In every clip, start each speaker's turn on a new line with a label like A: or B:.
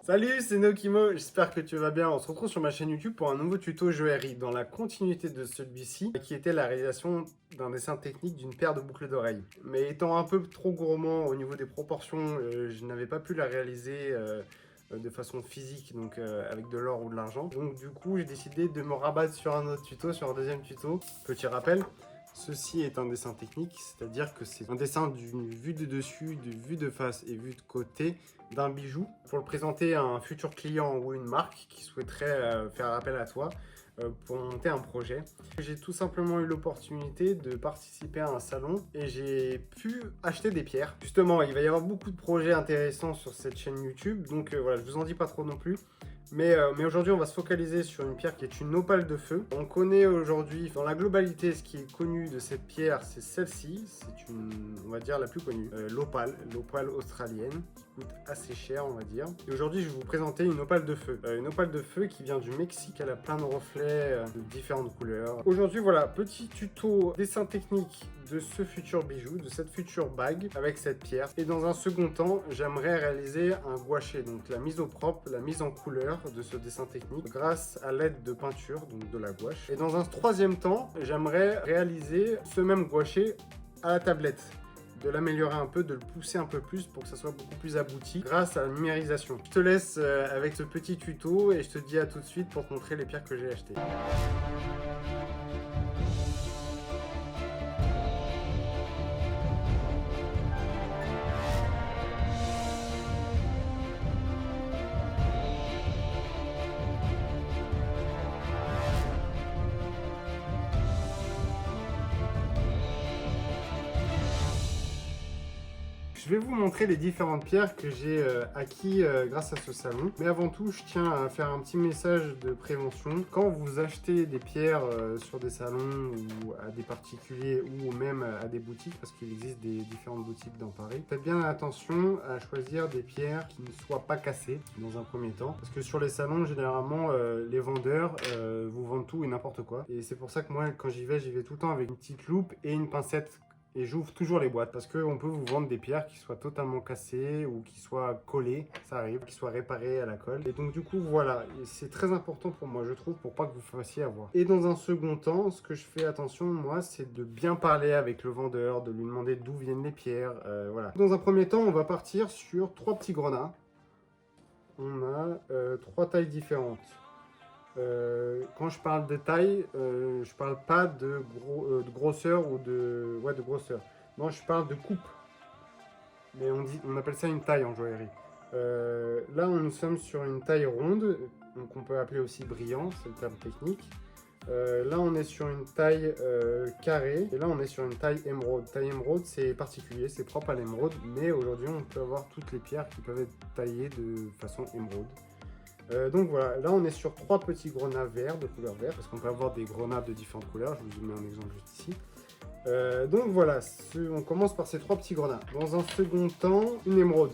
A: Salut, c'est Nokimo, j'espère que tu vas bien. On se retrouve sur ma chaîne YouTube pour un nouveau tuto joaillerie dans la continuité de celui-ci qui était la réalisation d'un dessin technique d'une paire de boucles d'oreilles. Mais étant un peu trop gourmand au niveau des proportions, je n'avais pas pu la réaliser de façon physique, donc avec de l'or ou de l'argent. Donc du coup, j'ai décidé de me rabattre sur un autre tuto, sur un deuxième tuto. Petit rappel. Ceci est un dessin technique, c'est-à-dire que c'est un dessin d'une vue de dessus, de vue de face et vue de côté d'un bijou pour le présenter à un futur client ou une marque qui souhaiterait faire appel à toi pour monter un projet. J'ai tout simplement eu l'opportunité de participer à un salon et j'ai pu acheter des pierres. Justement, il va y avoir beaucoup de projets intéressants sur cette chaîne YouTube, donc voilà, je vous en dis pas trop non plus. Mais aujourd'hui, on va se focaliser sur une pierre qui est une opale de feu. On connaît aujourd'hui, dans la globalité, ce qui est connu de cette pierre, c'est celle-ci. C'est une, on va dire, la plus connue. L'opale australienne, qui coûte assez cher, on va dire. Et aujourd'hui, je vais vous présenter une opale de feu. Une opale de feu qui vient du Mexique. Elle a plein de reflets de différentes couleurs. Aujourd'hui, voilà, petit tuto dessin technique de ce futur bijou, de cette future bague avec cette pierre. Et dans un second temps, j'aimerais réaliser un gouaché, donc la mise au propre, la mise en couleur de ce dessin technique grâce à l'aide de peinture, donc de la gouache. Et dans un troisième temps, j'aimerais réaliser ce même gouaché à la tablette, de l'améliorer un peu, de le pousser un peu plus pour que ça soit beaucoup plus abouti grâce à la numérisation. Je te laisse avec ce petit tuto et je te dis à tout de suite pour te montrer les pierres que j'ai achetées. Je vais vous montrer les différentes pierres que j'ai acquis grâce à ce salon. Mais avant tout, je tiens à faire un petit message de prévention. Quand vous achetez des pierres sur des salons ou à des particuliers ou même à des boutiques, parce qu'il existe des différentes boutiques dans Paris, faites bien attention à choisir des pierres qui ne soient pas cassées dans un premier temps. Parce que sur les salons, généralement, les vendeurs vous vendent tout et n'importe quoi. Et c'est pour ça que moi, quand j'y vais tout le temps avec une petite loupe et une pincette. Et j'ouvre toujours les boîtes parce qu'on peut vous vendre des pierres qui soient totalement cassées ou qui soient collées, ça arrive, qui soient réparées à la colle. Et donc du coup voilà, c'est très important pour moi je trouve pour pas que vous fassiez avoir. Et dans un second temps, ce que je fais attention moi, c'est de bien parler avec le vendeur, de lui demander d'où viennent les pierres, voilà. Dans un premier temps, on va partir sur 3 petits grenats. On a 3 tailles différentes. Quand je parle de taille, je parle pas de grosseur ou de grosseur. Non, je parle de coupe. Mais on appelle ça une taille en joaillerie. Là, nous sommes sur une taille ronde, donc on peut appeler aussi brillant, c'est le terme technique. Là, on est sur une taille carrée, et là, on est sur une taille émeraude. Taille émeraude, c'est particulier, c'est propre à l'émeraude, mais aujourd'hui, on peut avoir toutes les pierres qui peuvent être taillées de façon émeraude. Donc voilà, là on est sur 3 petits grenats verts, de couleur verte, parce qu'on peut avoir des grenats de différentes couleurs, je vous mets un exemple juste ici. Donc voilà, on commence par ces 3 petits grenats. Dans un second temps, une émeraude.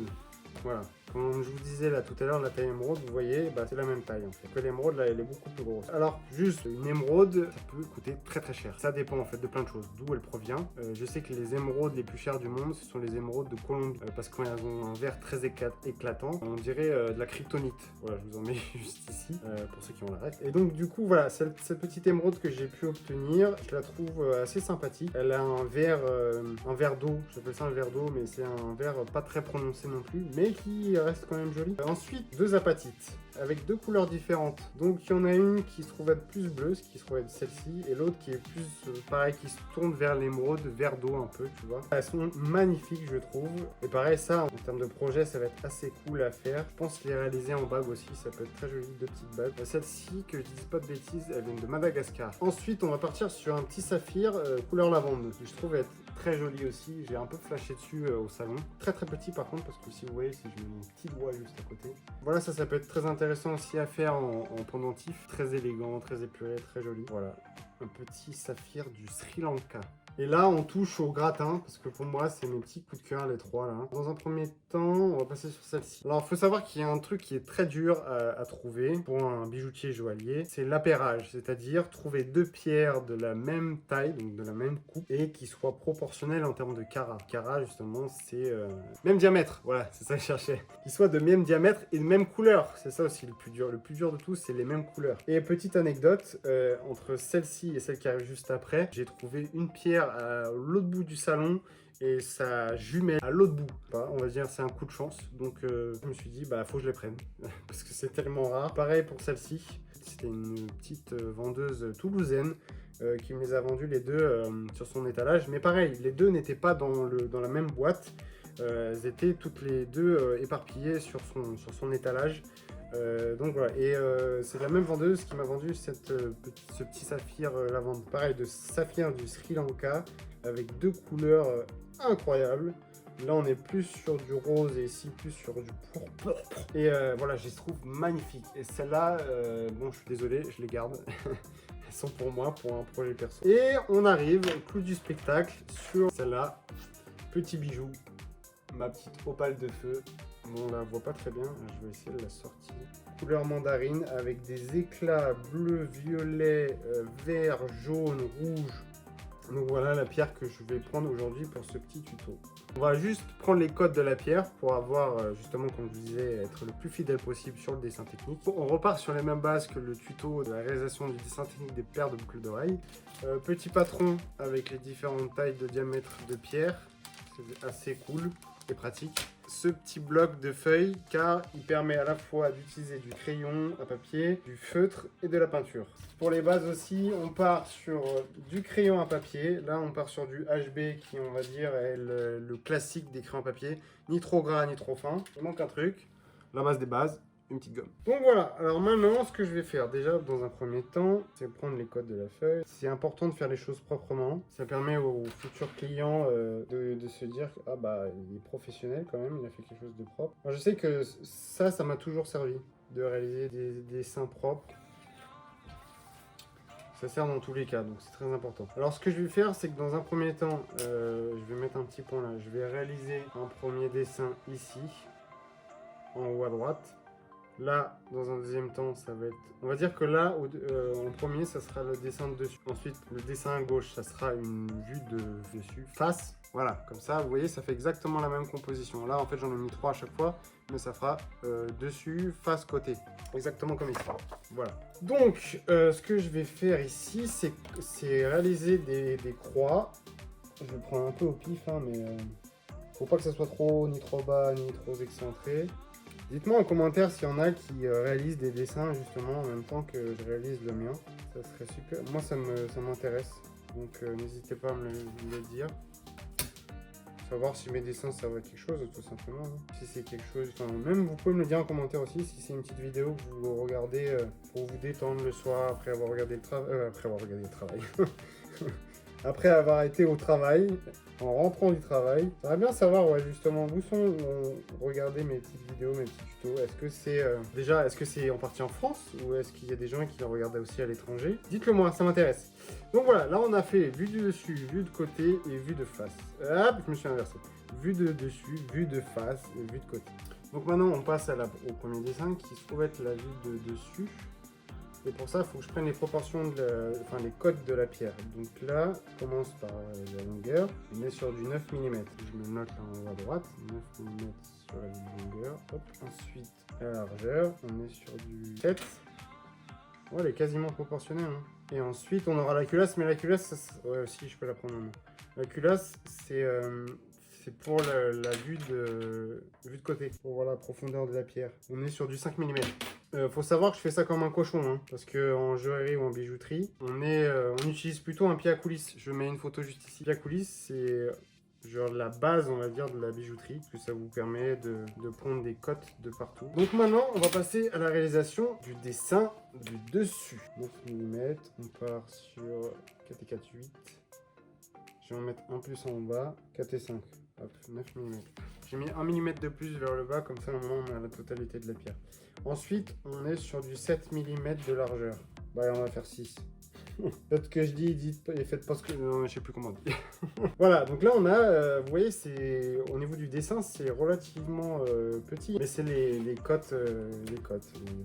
A: Voilà, comme je vous disais là tout à l'heure, la taille émeraude, vous voyez, bah, c'est la même taille en fait. Que l'émeraude là, elle est beaucoup plus grosse. Alors, juste une émeraude, ça peut coûter très très cher. Ça dépend en fait de plein de choses, d'où elle provient. Je sais que les émeraudes les plus chères du monde, ce sont les émeraudes de Colombie, parce qu'elles ont un vert très éclatant. On dirait de la kryptonite. Voilà, je vous en mets juste ici, pour ceux qui ont la ref. Et donc du coup, voilà, cette petite émeraude que j'ai pu obtenir, je la trouve assez sympathique. Elle a un verre d'eau, j'appelle ça un verre d'eau, mais c'est un verre pas très prononcé non plus, mais qui reste quand même joli. Ensuite, 2 apatites avec 2 couleurs différentes. Donc il y en a une qui se trouve être plus bleue, ce qui se trouve être celle-ci, et l'autre qui est plus pareil, qui se tourne vers l'émeraude, vert d'eau un peu, tu vois. Elles sont magnifiques, je trouve. Et pareil, ça, en termes de projet, ça va être assez cool à faire. Je pense les réaliser en bague aussi, ça peut être très joli, 2 petites bagues. Celle-ci, que je dise pas de bêtises, elle vient de Madagascar. Ensuite, on va partir sur un petit saphir couleur lavande, que je trouve être très joli aussi. J'ai un peu flashé dessus au salon. Très très petit par contre, parce que si vous voyez, si je mets mon petit doigt juste à côté. Voilà, ça peut être très intéressant aussi à faire en pendentif. Très élégant, très épuré, très joli. Voilà, un petit saphir du Sri Lanka. Et là, on touche au gratin, parce que pour moi, c'est mes petits coups de cœur, les trois là. Dans un premier temps, on va passer sur celle-ci. Alors, il faut savoir qu'il y a un truc qui est très dur à trouver pour un bijoutier joaillier, c'est l'appairage, c'est-à-dire trouver deux pierres de la même taille, donc de la même coupe, et qui soient proportionnelles en termes de carats. Carats, justement, c'est même diamètre, voilà, c'est ça que je cherchais. Qu'ils soient de même diamètre et de même couleur, c'est ça aussi le plus dur. Le plus dur de tout, c'est les mêmes couleurs. Et petite anecdote, entre celle-ci et celle qui arrive juste après, j'ai trouvé une pierre à l'autre bout du salon et sa jumelle à l'autre bout. On va dire c'est un coup de chance. Donc je me suis dit bah faut que je les prenne parce que c'est tellement rare. Pareil pour celle-ci. C'était une petite vendeuse toulousaine qui me les a vendues les deux sur son étalage. Mais pareil, les deux n'étaient pas dans la même boîte. Elles étaient toutes les deux éparpillées sur son étalage. Donc voilà, et c'est la même vendeuse qui m'a vendu ce petit saphir lavande. Pareil, de saphir du Sri Lanka avec deux couleurs incroyables. Là, on est plus sur du rose et ici plus sur du pourpre. Et voilà, je les trouve magnifiques. Et celles-là, bon, je suis désolé, je les garde. Elles sont pour moi, pour un projet perso. Et on arrive au clou du spectacle sur celle-là. Petit bijou, ma petite opale de feu. Bon, on la voit pas très bien, je vais essayer de la sortir. Couleur mandarine avec des éclats bleu, violet, vert, jaune, rouge. Donc voilà la pierre que je vais prendre aujourd'hui pour ce petit tuto. On va juste prendre les codes de la pierre pour avoir justement, comme je vous disais, être le plus fidèle possible sur le dessin technique. On repart sur les mêmes bases que le tuto de la réalisation du dessin technique des paires de boucles d'oreilles. Petit patron avec les différentes tailles de diamètre de pierre. C'est assez cool et pratique. Ce petit bloc de feuilles car il permet à la fois d'utiliser du crayon à papier, du feutre et de la peinture. Pour les bases aussi, on part sur du crayon à papier. Là, on part sur du HB qui, on va dire, est le classique des crayons à papier. Ni trop gras, ni trop fin. Il manque un truc. La base des bases. Une petite gomme. Donc voilà, alors maintenant ce que je vais faire déjà dans un premier temps, c'est prendre les codes de la feuille. C'est important de faire les choses proprement. Ça permet aux futurs clients de se dire que ah bah il est professionnel quand même, il a fait quelque chose de propre. Alors, je sais que ça m'a toujours servi de réaliser des dessins propres. Ça sert dans tous les cas, donc c'est très important. Alors ce que je vais faire, c'est que dans un premier temps, je vais mettre un petit point là. Je vais réaliser un premier dessin ici, en haut à droite. Là, dans un deuxième temps, ça va être... On va dire que là, en premier, ça sera le dessin de dessus. Ensuite, le dessin à gauche, ça sera une vue de dessus. Face, voilà, comme ça, vous voyez, ça fait exactement la même composition. Là, en fait, j'en ai mis 3 à chaque fois, mais ça fera dessus, face, côté. Exactement comme ici. Voilà. Donc, ce que je vais faire ici, c'est réaliser des croix. Je vais prendre un peu au pif, hein, mais faut pas que ça soit trop haut, ni trop bas, ni trop excentré. Dites-moi en commentaire s'il y en a qui réalisent des dessins justement en même temps que je réalise le mien. Ça serait super. Moi ça m'intéresse. Donc n'hésitez pas à me le dire. Savoir si mes dessins servent à quelque chose tout simplement. Hein. Si c'est quelque chose, enfin, même vous pouvez me le dire en commentaire aussi si c'est une petite vidéo que vous regardez pour vous détendre le soir après avoir regardé le travail. Après avoir été au travail, en rentrant du travail. J'aimerais bien savoir ouais, justement où sont regardez mes petites vidéos, mes petits tutos. Est-ce que c'est est-ce que c'est en partie en France ou est-ce qu'il y a des gens qui le regardent aussi à l'étranger? Dites-le moi, ça m'intéresse. Donc voilà, là on a fait vue du dessus, vue de côté et vue de face. Hop, je me suis inversé. Vue de dessus, vue de face et vue de côté. Donc maintenant on passe au premier dessin qui se trouve être la vue de dessus. Et pour ça, il faut que je prenne les proportions, les codes de la pierre. Donc là, je commence par la longueur. On est sur du 9 mm. Je me note là en haut à droite. 9 mm sur la longueur. Hop. Ensuite, la largeur, on est sur du 7. Ouais, elle est quasiment proportionnelle. Hein. Et ensuite, on aura la culasse. Mais la culasse, ouais, aussi, je peux la prendre en main. La culasse, c'est pour la vue de côté. Pour voir la profondeur de la pierre. On est sur du 5 mm. Faut savoir que je fais ça comme un cochon, hein, parce qu'en joaillerie ou en bijouterie, on utilise plutôt un pied à coulisses. Je mets une photo juste ici. Pied à coulisses, c'est genre la base, on va dire, de la bijouterie, parce que ça vous permet de prendre des cotes de partout. Donc maintenant, on va passer à la réalisation du dessin du dessus. 9 mm, on part sur 4 et 4, 8. Je vais en mettre un plus en bas, 4 et 5. Hop, 9 mm. J'ai mis 1 mm de plus vers le bas, comme ça au moment on a la totalité de la pierre. Ensuite, on est sur du 7 mm de largeur. Bah, on va faire 6. Faites que je dis, dites et faites pas ce que... Non, je sais plus comment on dit. Voilà, donc là on a, vous voyez, c'est au niveau du dessin, c'est relativement petit, mais c'est les cotes, les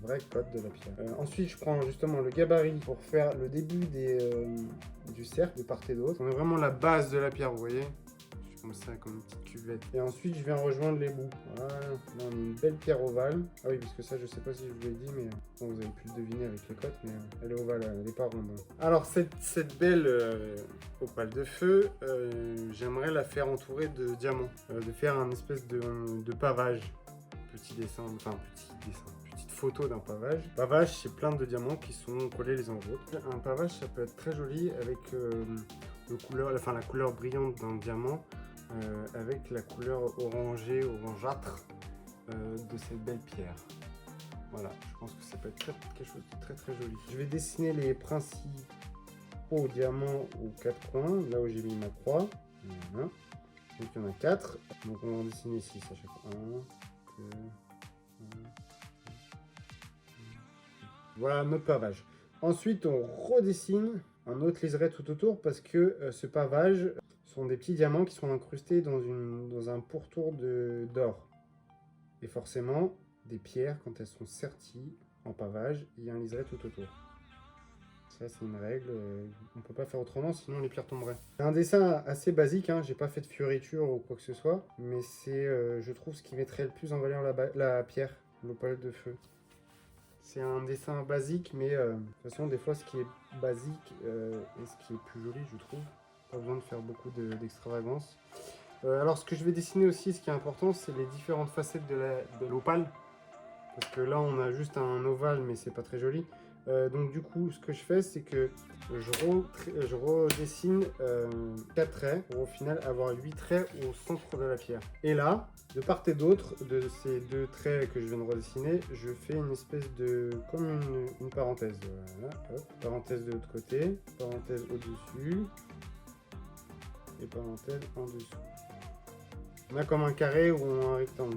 A: vraies cotes de la pierre. Ensuite, je prends justement le gabarit pour faire le début du cercle de part et d'autre. On a vraiment la base de la pierre, vous voyez. Comme ça, comme une petite cuvette. Et ensuite, je viens rejoindre les bouts. Voilà, là on a une belle pierre ovale. Ah oui, parce que ça, je sais pas si je vous l'ai dit, mais bon, vous avez pu le deviner avec les cotes, mais elle est ovale, elle est pas ronde. Alors, cette belle opale de feu, j'aimerais la faire entourer de diamants. De faire un espèce de pavage. Petit dessin, petite photo d'un pavage. Pavage, c'est plein de diamants qui sont collés les uns aux autres. Un pavage, ça peut être très joli avec la couleur brillante d'un diamant. Avec la couleur orangée, orangeâtre de cette belle pierre. Voilà, je pense que ça peut être quelque chose de très très joli. Je vais dessiner les principaux diamants aux 4 coins, là où j'ai mis ma croix. Voilà. Donc il y en a 4. Donc on va en dessiner 6 à chaque fois. 1, 2, 1. Voilà notre pavage. Ensuite on redessine un autre liseré tout autour parce que ce pavage sont des petits diamants qui sont incrustés dans un pourtour d'or. Et forcément, des pierres, quand elles sont serties en pavage, il y a un liseré tout autour. Ça, c'est une règle, on ne peut pas faire autrement, sinon les pierres tomberaient. C'est un dessin assez basique, hein, j'ai pas fait de fioriture ou quoi que ce soit, mais c'est, je trouve, ce qui mettrait le plus en valeur la pierre, l'opale de feu. C'est un dessin basique, mais de toute façon, des fois, ce qui est basique est ce qui est plus joli, je trouve. Pas besoin de faire beaucoup d'extravagance. Alors ce que je vais dessiner aussi, ce qui est important, c'est les différentes facettes de l'opale. Parce que là on a juste un ovale mais c'est pas très joli. Donc du coup ce que je fais c'est que je redessine 4 traits pour au final avoir 8 traits au centre de la pierre. Et là, de part et d'autre de ces 2 traits que je viens de redessiner, je fais une espèce de... comme une parenthèse. Voilà, hop. Parenthèse de l'autre côté, parenthèse au-dessus. Et parenthèse en dessous. On a comme un carré ou un rectangle.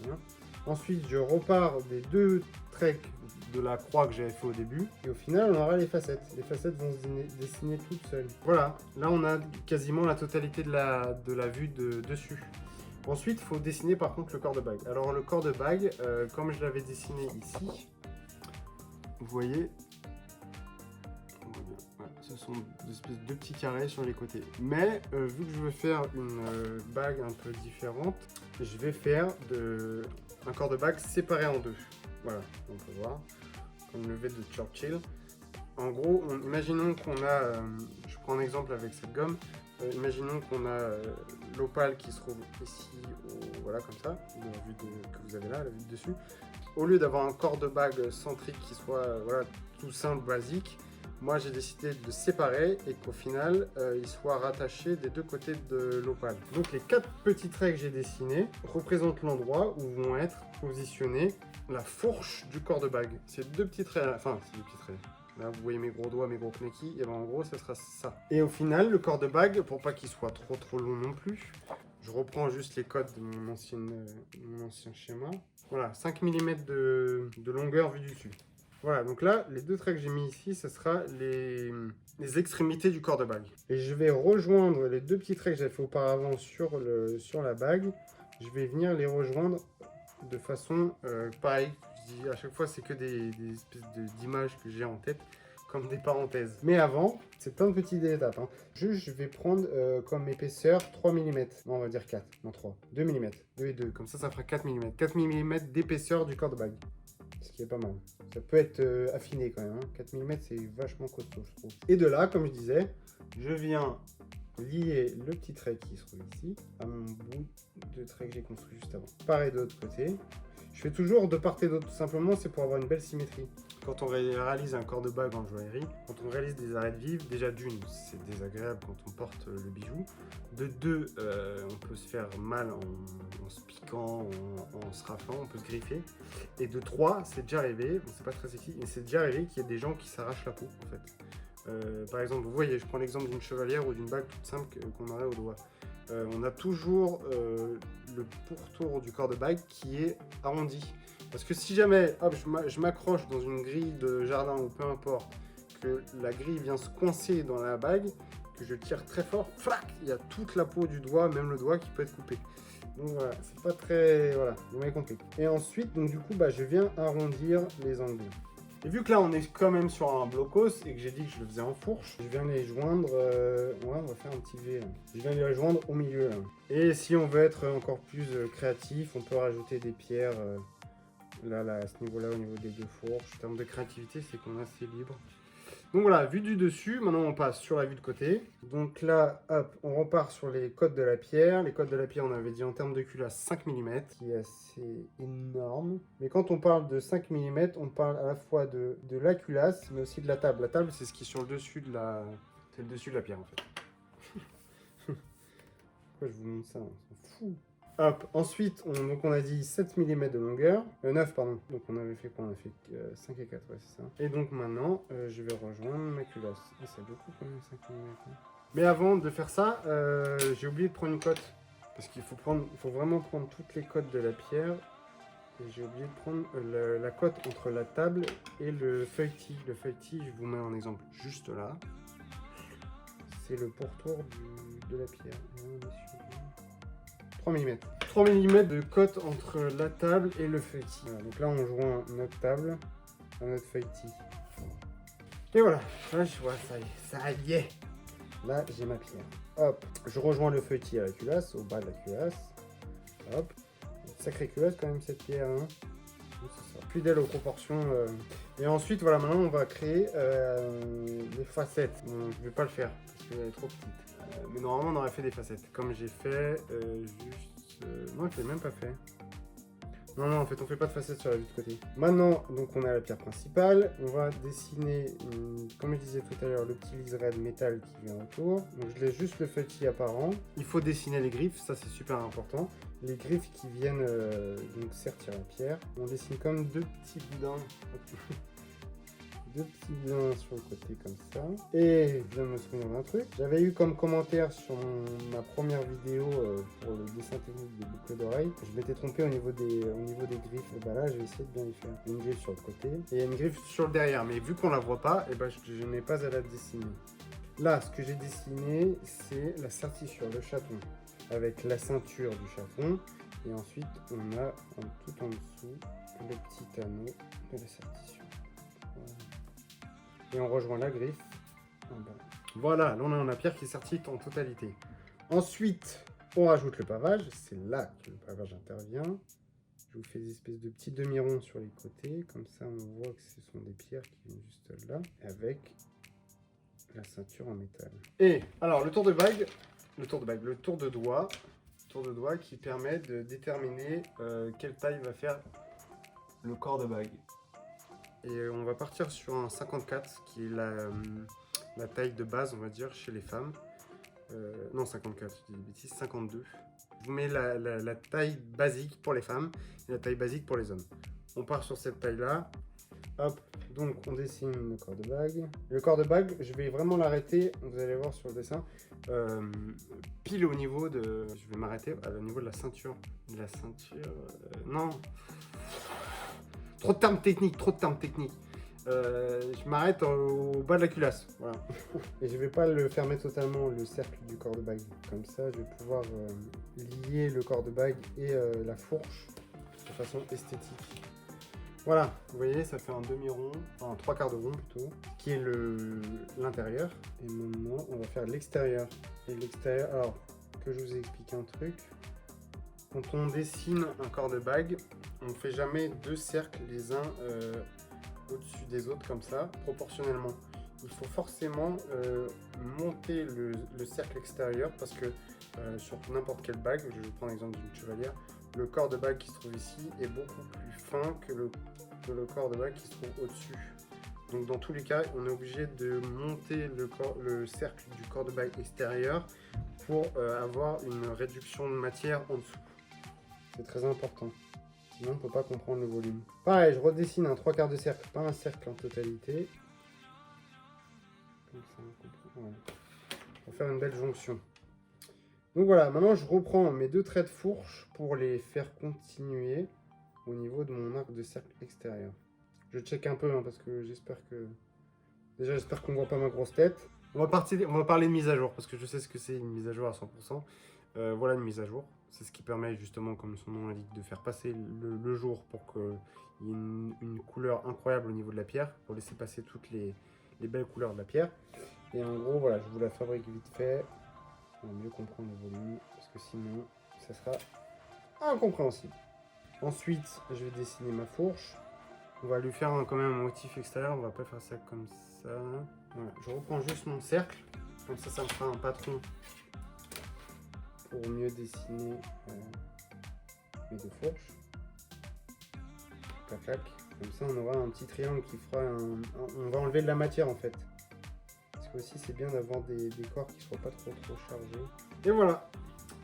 A: Voilà. Ensuite, je repars des 2 traits de la croix que j'avais fait au début. Et au final, on aura les facettes. Les facettes vont se dessiner toutes seules. Voilà, là on a quasiment la totalité de la vue dessus. Ensuite, il faut dessiner par contre le corps de bague. Alors le corps de bague, comme je l'avais dessiné ici, vous voyez, ce sont des espèces de petits carrés sur les côtés. Mais vu que je veux faire une bague un peu différente, je vais faire un corps de bague séparé en 2. Voilà, on peut voir, comme le V de Churchill. En gros, imaginons qu'on a, je prends un exemple avec cette gomme, imaginons qu'on a l'opale qui se trouve ici, voilà comme ça, la vue que vous avez là, la vue de dessus. Au lieu d'avoir un corps de bague centrique qui soit voilà, tout simple, basique, moi j'ai décidé de séparer et qu'au final il soit rattaché des 2 côtés de l'opale. Donc les 4 petits traits que j'ai dessinés représentent l'endroit où vont être positionnés la fourche du corps de bague. Ces 2 petits traits, enfin ces 2 petits traits. Là vous voyez mes gros doigts, mes gros knackis, et ben en gros ça sera ça. Et au final le corps de bague, pour pas qu'il soit trop long non plus, je reprends juste les codes de mon ancien schéma. Voilà, 5 mm de longueur vue du dessus. Voilà, donc là, les 2 traits que j'ai mis ici, ce sera les extrémités du corps de bague. Et je vais rejoindre les 2 petits traits que j'avais fait auparavant sur la bague. Je vais venir les rejoindre de façon pareille. Je dis à chaque fois, c'est que des espèces d'images que j'ai en tête, comme des parenthèses. Mais avant, c'est plein de petites étapes. Hein. Je vais prendre comme épaisseur 3 mm. Non, on va dire 4, non 3. 2 mm. 2 et 2, comme ça fera 4 mm. 4 mm d'épaisseur du corps de bague. Ce qui est pas mal. Ça peut être affiné quand même. Hein. 4 mm, c'est vachement costaud, je trouve. Et de là, comme je disais, je viens lier le petit trait qui se trouve ici à mon bout de trait que j'ai construit juste avant. Pareil de l'autre côté. Je fais toujours de part et d'autre, tout simplement, c'est pour avoir une belle symétrie. Quand on réalise un corps de bague en joaillerie, quand on réalise des arêtes vives, déjà d'une, c'est désagréable quand on porte le bijou. De 2, on peut se faire mal en se piquant, en se raflant, on peut se griffer. Et de 3, c'est déjà arrivé, bon, c'est pas très sexy, mais c'est déjà arrivé qu'il y ait des gens qui s'arrachent la peau en fait. Par exemple, vous voyez, je prends l'exemple d'une chevalière ou d'une bague toute simple qu'on aurait au doigt. On a toujours le pourtour du corps de bague qui est arrondi. Parce que si jamais hop, je m'accroche dans une grille de jardin ou peu importe, que la grille vient se coincer dans la bague, que je tire très fort, flac, il y a toute la peau du doigt, même le doigt qui peut être coupé. Donc voilà, c'est pas très... Voilà, vous m'avez compris. Et ensuite, donc du coup, je viens arrondir les angles. Et vu que là, on est quand même sur un blocos et que j'ai dit que je le faisais en fourche, je viens les joindre... Ouais, on va faire un petit V, là. Je viens les joindre au milieu, là. Et si on veut être encore plus créatif, on peut rajouter des pierres... Là, à ce niveau-là, au niveau des deux fourches. En termes de créativité, c'est qu'on est assez libre. Donc voilà, vue du dessus, maintenant on passe sur la vue de côté. Donc là, hop, on repart sur les côtes de la pierre. Les côtes de la pierre, on avait dit en termes de culasse 5 mm, qui est assez énorme. Mais quand on parle de 5 mm, on parle à la fois de la culasse, mais aussi de la table. La table, c'est ce qui est sur le dessus de la... C'est le dessus de la pierre, en fait. Pourquoi je vous montre ça? On s'en fout. Hop, ensuite, donc on a dit 7 mm de longueur, 9 pardon, donc on avait fait quoi? On a fait 5 et 4, ouais c'est ça. Et donc maintenant, je vais rejoindre ma culasse. Ah, c'est beaucoup quand même 5 mm. Hein. Mais avant de faire ça, j'ai oublié de prendre une cote. Parce qu'il faut vraiment prendre toutes les cotes de la pierre. Et j'ai oublié de prendre la cote entre la table et le feuilletis. Le feuilletis, je vous mets un exemple juste là. C'est le pourtour de la pierre. 3 mm. 3 mm de cote entre la table et le feuilletis. Voilà, donc là, on joint notre table à notre feuilletis. Et voilà, là, je vois, ça y est. Là, j'ai ma pierre. Hop, je rejoins le feuilletis à la culasse, au bas de la culasse. Hop, sacrée culasse quand même cette pierre. Hein. Fidèle aux proportions. Et ensuite, voilà, maintenant, on va créer les facettes. Bon, je ne vais pas le faire parce qu'elle est trop petite. Mais normalement, on aurait fait des facettes. Comme j'ai fait juste... Non, je l'ai même pas fait. Non, en fait, on fait pas de facettes sur la vue de côté. Maintenant, donc, on a la pierre principale. On va dessiner, comme je disais tout à l'heure, le petit liseré de métal qui vient autour. Donc, je laisse juste le feuilletis apparent. Il faut dessiner les griffes, ça, c'est super important. Les griffes qui viennent donc sertir la pierre. On dessine comme deux petits boudins. Deux petits boudins sur le côté comme ça. Et je viens de me souvenir d'un truc. J'avais eu comme commentaire sur ma première vidéo pour le dessin technique des boucles d'oreilles. Je m'étais trompé au niveau des griffes. Et bah là, je vais essayer de bien les faire. Une griffe sur le côté et une griffe sur le derrière. Mais vu qu'on la voit pas, et bah, je n'ai pas à la dessiner. Là, ce que j'ai dessiné, c'est la sertissure, le chaton. Avec la ceinture du chaton. Et ensuite, on a tout en dessous le petit anneau de la sertissure. Voilà. Et on rejoint la griffe en bas. Voilà, là on a la pierre qui est sertie en totalité. Ensuite, on rajoute le pavage. C'est là que le pavage intervient. Je vous fais des espèces de petits demi-ronds sur les côtés. Comme ça, on voit que ce sont des pierres qui viennent juste là. Avec la ceinture en métal. Et alors, le tour de doigt qui permet de déterminer quelle taille va faire le corps de bague. Et on va partir sur un 54 qui est la taille de base, on va dire, chez les femmes. Non, 54, je dis des bêtises, 52. Je vous mets la taille basique pour les femmes et la taille basique pour les hommes. On part sur cette taille-là. Hop, donc on dessine le corps de bague. Le corps de bague, je vais vraiment l'arrêter, vous allez voir sur le dessin, pile au niveau de... Je vais m'arrêter au niveau de la ceinture. La ceinture... non. Trop de termes techniques, je m'arrête au bas de la culasse. Voilà. Et je vais pas le fermer totalement, le cercle du corps de bague. Comme ça, je vais pouvoir lier le corps de bague et la fourche de façon esthétique. Voilà, vous voyez, ça fait un demi-rond, enfin un trois quarts de rond plutôt, qui est l'intérieur. Et maintenant, on va faire l'extérieur. Et l'extérieur, alors, que je vous ai expliqué un truc. Quand on dessine un corps de bague, on ne fait jamais deux cercles les uns au-dessus des autres comme ça, proportionnellement. Il faut forcément monter le cercle extérieur parce que sur n'importe quelle bague, je vais vous prendre l'exemple d'une chevalière, le corps de bague qui se trouve ici est beaucoup plus fin que le corps de bague qui se trouve au-dessus. Donc dans tous les cas, on est obligé de monter le cercle du corps de bague extérieur pour avoir une réduction de matière en dessous. C'est très important. Sinon, on ne peut pas comprendre le volume. Pareil, je redessine un trois quarts de cercle, pas un cercle en totalité. Comme ça, on comprend. Voilà. Pour faire une belle jonction. Donc voilà, maintenant je reprends mes deux traits de fourche pour les faire continuer au niveau de mon arc de cercle extérieur. Je check un peu hein, parce que j'espère que Déjà, j'espère qu'on voit pas ma grosse tête. On va parler de mise à jour, parce que je sais ce que c'est une mise à jour à 100%. Voilà une mise à jour. C'est ce qui permet justement, comme son nom l'indique, de faire passer le jour pour qu'il y ait une couleur incroyable au niveau de la pierre, pour laisser passer toutes les belles couleurs de la pierre. Et en gros, voilà, je vous la fabrique vite fait. On va mieux comprendre le volume, parce que sinon, ça sera incompréhensible. Ensuite, je vais dessiner ma fourche. On va lui faire quand même un motif extérieur, on va pas faire ça comme ça. Voilà, je reprends juste mon cercle, comme ça me fera un patron pour mieux dessiner mes deux fourches. Clac, clac. Comme ça on aura un petit triangle qui fera on va enlever de la matière en fait. Parce que aussi c'est bien d'avoir des corps qui ne soient pas trop chargés. Et voilà.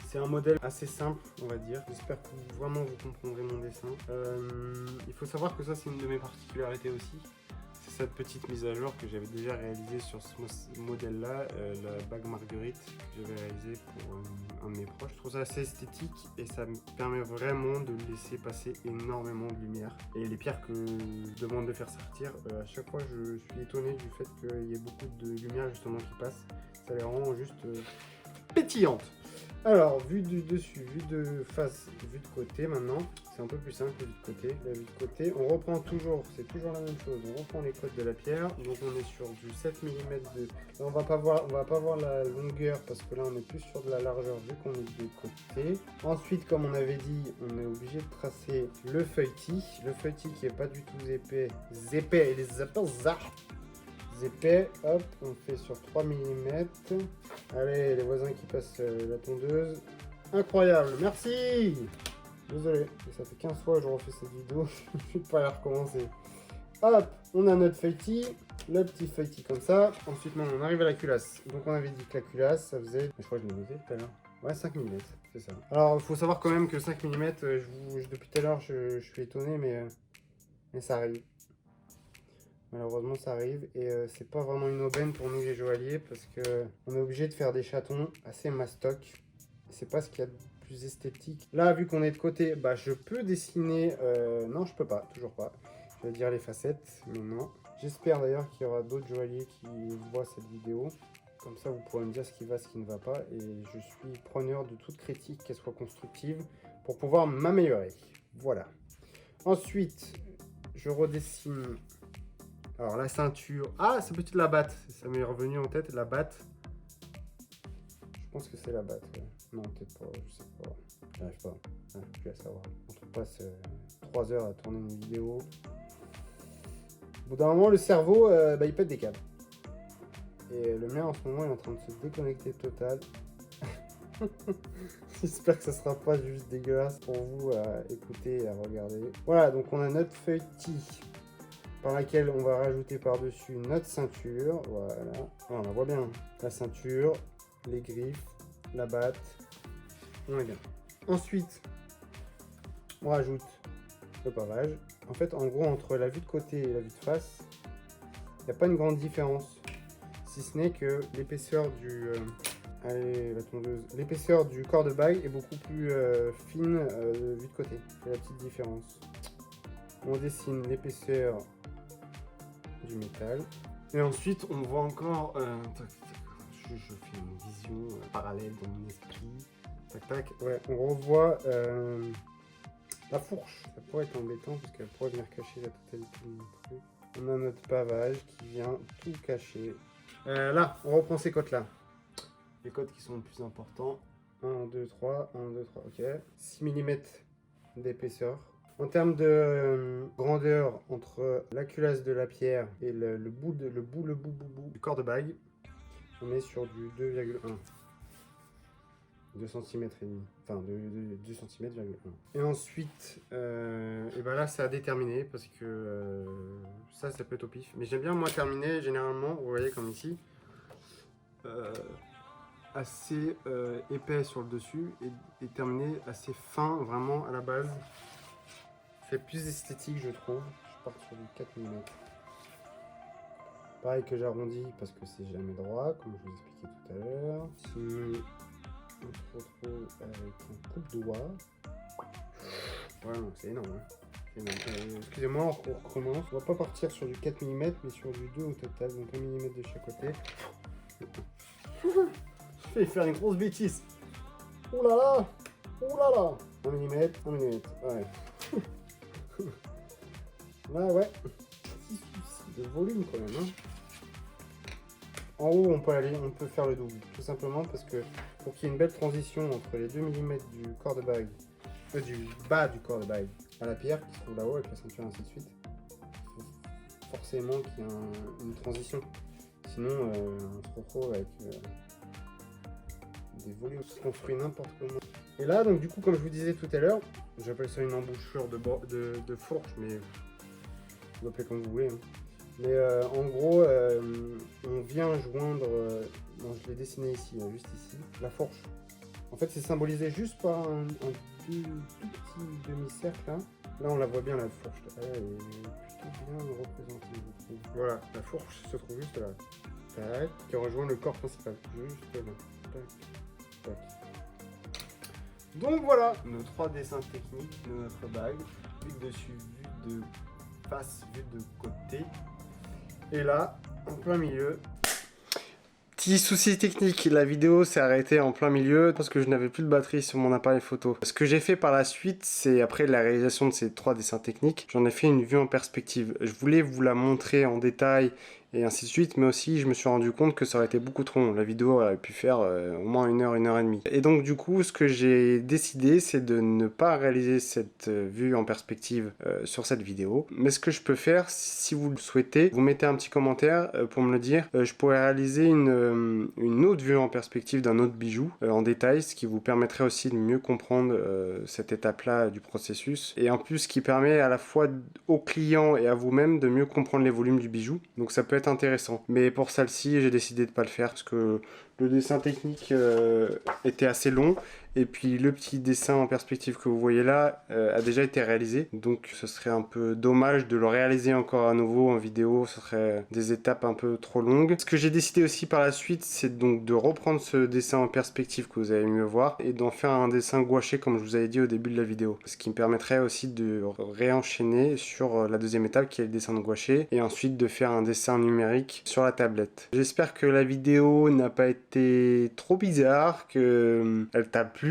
A: C'est un modèle assez simple, on va dire. J'espère que vraiment vous comprendrez mon dessin. Il faut savoir que ça, c'est une de mes particularités aussi. C'est cette petite mise à jour que j'avais déjà réalisée sur ce modèle-là, la bague Marguerite, que j'avais réalisée pour un de mes proches. Je trouve ça assez esthétique et ça me permet vraiment de laisser passer énormément de lumière. Et les pierres que je demande de faire sortir, à chaque fois, je suis étonné du fait qu'il y ait beaucoup de lumière justement qui passe. Ça les rend juste pétillantes. Alors, vue du dessus, vue de face, vue de côté maintenant, c'est un peu plus simple, vue de côté. La vue de côté, on reprend toujours, c'est toujours la même chose, on reprend les côtes de la pierre, donc on est sur du 7 mm de... Là, on va pas voir la longueur parce que là on est plus sur de la largeur vu qu'on est de côté. Ensuite, comme on avait dit, on est obligé de tracer le feuilletis. Le feuilletis qui est pas du tout épais, et les épais, hop, on fait sur 3 mm. Allez, les voisins qui passent la tondeuse. Incroyable, merci. Désolé, ça fait 15 fois que je refais cette vidéo, je vais pas la recommencer. Hop, on a notre feuilletis, le petit feuilletis comme ça. Ensuite, maintenant, on arrive à la culasse. Donc, on avait dit que la culasse, ça faisait, je crois que je l'ai noté tout à l'heure. Ouais, 5 mm, c'est ça. Alors, il faut savoir quand même que 5 mm, depuis tout à l'heure, je suis étonné, mais ça arrive. Malheureusement ça arrive et c'est pas vraiment une aubaine pour nous les joailliers parce que on est obligé de faire des chatons assez mastoc. C'est pas ce qu'il y a de plus esthétique. Là vu qu'on est de côté, bah je peux dessiner, non je peux pas, toujours pas. Je vais dire les facettes, mais non. J'espère d'ailleurs qu'il y aura d'autres joailliers qui voient cette vidéo. Comme ça vous pourrez me dire ce qui va, ce qui ne va pas. Et je suis preneur de toute critique, qu'elle soit constructive, pour pouvoir m'améliorer. Voilà. Ensuite, je redessine... Alors la ceinture, ah c'est peut-être la batte, ça m'est revenu en tête, la batte. Je pense que c'est la batte, ouais. Non peut-être pas, je sais pas, j'arrive pas, je vais savoir. On passe 3 heures à tourner une vidéo. Au bout d'un moment le cerveau, il pète des câbles. Et le mien en ce moment il est en train de se déconnecter total. J'espère que ça sera pas juste dégueulasse pour vous à écouter et à regarder. Voilà, donc on a notre feuilletis par laquelle on va rajouter par-dessus notre ceinture. Voilà, on voit bien la ceinture, les griffes, la batte. On est bien. Ensuite, on rajoute le pavage. En fait, en gros, entre la vue de côté et la vue de face, il n'y a pas une grande différence. Si ce n'est que l'épaisseur du... allez, la tondeuse. L'épaisseur du corps de bague est beaucoup plus fine vue de côté. C'est la petite différence. On dessine l'épaisseur du métal. Et ensuite, on voit encore... je fais une vision parallèle dans mon esprit. Tac, tac. Ouais, on revoit la fourche. Ça pourrait être embêtant parce qu'elle pourrait venir cacher la totalité de mon truc. On a notre pavage qui vient tout cacher. Là, on reprend ces côtes-là. Les côtes qui sont les plus importants. 1, 2, 3, 1, 2, 3, ok. 6 mm d'épaisseur. En termes de grandeur entre la culasse de la pierre et le bout du corps de bague, on est sur du 2,1. 2 cm et demi. Enfin, 2 cm,1. Et ensuite, et ben là, c'est à déterminer parce que ça peut être au pif. Mais j'aime bien, moi, terminer généralement, vous voyez, comme ici, assez épais sur le dessus et terminer assez fin, vraiment, à la base. C'est plus esthétique, je trouve. Je pars sur du 4 mm. Pareil que j'arrondis parce que c'est jamais droit, comme je vous expliquais tout à l'heure. Sinon, on se retrouve avec un coupe-doigt. Ouais, non, c'est énorme. Hein. Excusez-moi, on recommence. On va pas partir sur du 4 mm, mais sur du 2 au total, donc 1 mm de chaque côté. Je vais faire une grosse bêtise. Ouh là là. Ouh là là. 1 mm, 1 mm, ouais. Là, ouais. Petit souci de volume quand même, hein. En haut, on peut faire le double, tout simplement parce que pour qu'il y ait une belle transition entre les 2 mm du corps de bague, du bas du corps de bague à la pierre qui se trouve là-haut avec la ceinture ainsi de suite, il faut forcément qu'il y ait une transition. Sinon, on se retrouve avec des volumes qui se construisent n'importe comment. Et là, donc du coup, comme je vous disais tout à l'heure, j'appelle ça une embouchure de fourche, mais vous l'appelez comme vous voulez, hein. Mais en gros, on vient joindre, bon, je l'ai dessiné ici, hein, juste ici, la fourche. En fait, c'est symbolisé juste par un tout petit demi-cercle là. Là, on la voit bien, la fourche. Elle est plutôt bien représentée, je trouve. Voilà, la fourche se trouve juste là. Tac, qui rejoint le corps principal. Juste là. Tac, tac. Donc voilà, nos 3 dessins techniques de notre bague. Vue de dessus, vue de face, vue de côté. Et là, en plein milieu. Petit souci technique, la vidéo s'est arrêtée en plein milieu parce que je n'avais plus de batterie sur mon appareil photo. Ce que j'ai fait par la suite, c'est après la réalisation de ces 3 dessins techniques, j'en ai fait une vue en perspective. Je voulais vous la montrer en détail et ainsi de suite, mais aussi je me suis rendu compte que ça aurait été beaucoup trop long. La vidéo aurait pu faire au moins 1 heure, 1 heure et demie. Et donc du coup, ce que j'ai décidé, c'est de ne pas réaliser cette vue en perspective sur cette vidéo. Mais ce que je peux faire, si vous le souhaitez, vous mettez un petit commentaire pour me le dire. Je pourrais réaliser une autre vue en perspective d'un autre bijou en détail, ce qui vous permettrait aussi de mieux comprendre cette étape-là du processus. Et en plus, ce qui permet à la fois au client et à vous-même de mieux comprendre les volumes du bijou. Donc ça peut être intéressant. Mais pour celle-ci, j'ai décidé de pas le faire parce que le dessin technique était assez long. Et puis le petit dessin en perspective que vous voyez là a déjà été réalisé. Donc ce serait un peu dommage de le réaliser encore à nouveau en vidéo. Ce serait des étapes un peu trop longues. Ce que j'ai décidé aussi par la suite, c'est donc de reprendre ce dessin en perspective que vous avez mieux voir et d'en faire un dessin gouaché comme je vous avais dit au début de la vidéo. Ce qui me permettrait aussi de réenchaîner sur la deuxième étape qui est le dessin de gouaché et ensuite de faire un dessin numérique sur la tablette. J'espère que la vidéo n'a pas été trop bizarre, qu'elle t'a plu.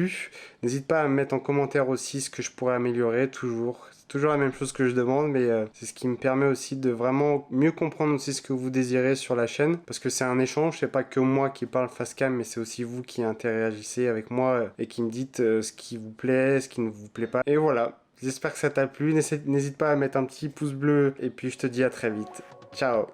A: N'hésite pas à me mettre en commentaire aussi ce que je pourrais améliorer, toujours. C'est toujours la même chose que je demande, mais c'est ce qui me permet aussi de vraiment mieux comprendre aussi ce que vous désirez sur la chaîne, parce que c'est un échange, c'est pas que moi qui parle face cam, mais c'est aussi vous qui interagissez avec moi et qui me dites ce qui vous plaît, ce qui ne vous plaît pas. Et voilà, j'espère que ça t'a plu, n'hésite pas à mettre un petit pouce bleu, et puis je te dis à très vite. Ciao!